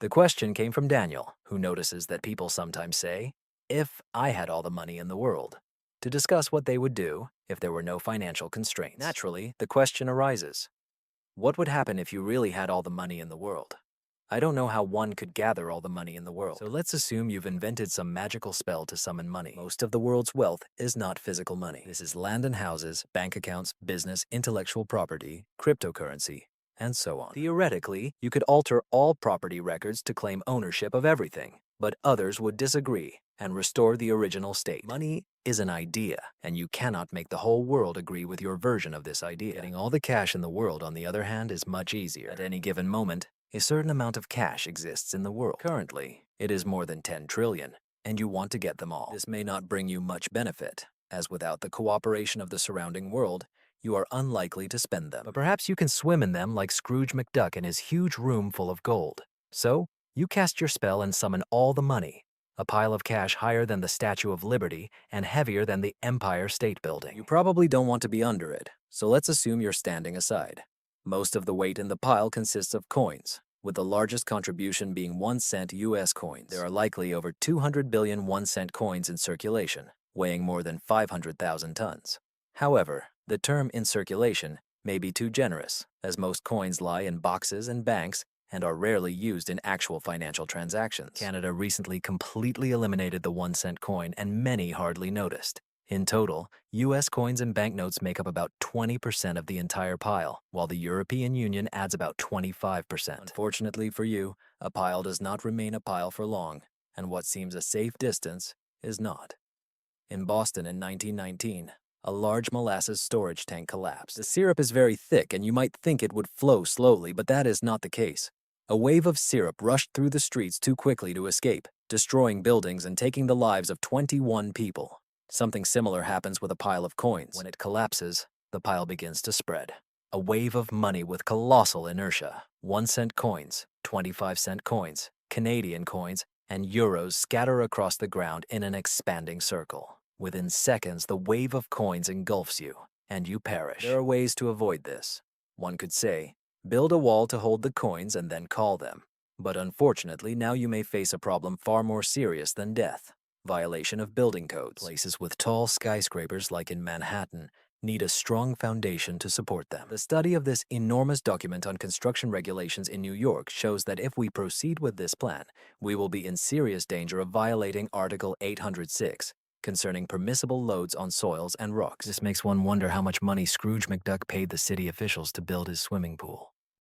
The question came from Daniel, who notices that people sometimes say, "If I had all the money in the world," to discuss what they would do if there were no financial constraints. Naturally, the question arises, what would happen if you really had all the money in the world? I don't know how one could gather all the money in the world. So let's assume you've invented some magical spell to summon money. Most of the world's wealth is not physical money. This is land and houses, bank accounts, business, intellectual property, cryptocurrency, and so on. Theoretically, you could alter all property records to claim ownership of everything, but others would disagree and restore the original state. Money is an idea, and you cannot make the whole world agree with your version of this idea. Getting all the cash in the world, on the other hand, is much easier. At any given moment, a certain amount of cash exists in the world. Currently, it is more than 10 trillion, and you want to get them all. This may not bring you much benefit, as without the cooperation of the surrounding world, you are unlikely to spend them. But perhaps you can swim in them like Scrooge McDuck in his huge room full of gold. So, you cast your spell and summon all the money, a pile of cash higher than the Statue of Liberty and heavier than the Empire State Building. You probably don't want to be under it, so let's assume you're standing aside. Most of the weight in the pile consists of coins, with the largest contribution being 1-cent US coins. There are likely over 200 billion 1-cent coins in circulation, weighing more than 500,000 tons. However, the term "in circulation" may be too generous, as most coins lie in boxes and banks and are rarely used in actual financial transactions. Canada recently completely eliminated the 1-cent coin, and many hardly noticed. In total, US coins and banknotes make up about 20% of the entire pile, while the European Union adds about 25%. Unfortunately for you, a pile does not remain a pile for long, and what seems a safe distance is not. In Boston in 1919, a large molasses storage tank collapsed. The syrup is very thick, and you might think it would flow slowly, but that is not the case. A wave of syrup rushed through the streets too quickly to escape, destroying buildings and taking the lives of 21 people. Something similar happens with a pile of coins. When it collapses, the pile begins to spread. A wave of money with colossal inertia. 1-cent coins, 25-cent coins, Canadian coins, and euros scatter across the ground in an expanding circle. Within seconds, the wave of coins engulfs you, and you perish. There are ways to avoid this. One could say, build a wall to hold the coins and then call them. But unfortunately, now you may face a problem far more serious than death: violation of building codes. Places with tall skyscrapers, like in Manhattan, need a strong foundation to support them. The study of this enormous document on construction regulations in New York shows that if we proceed with this plan, we will be in serious danger of violating Article 806, concerning permissible loads on soils and rocks. This makes one wonder how much money Scrooge McDuck paid the city officials to build his swimming pool.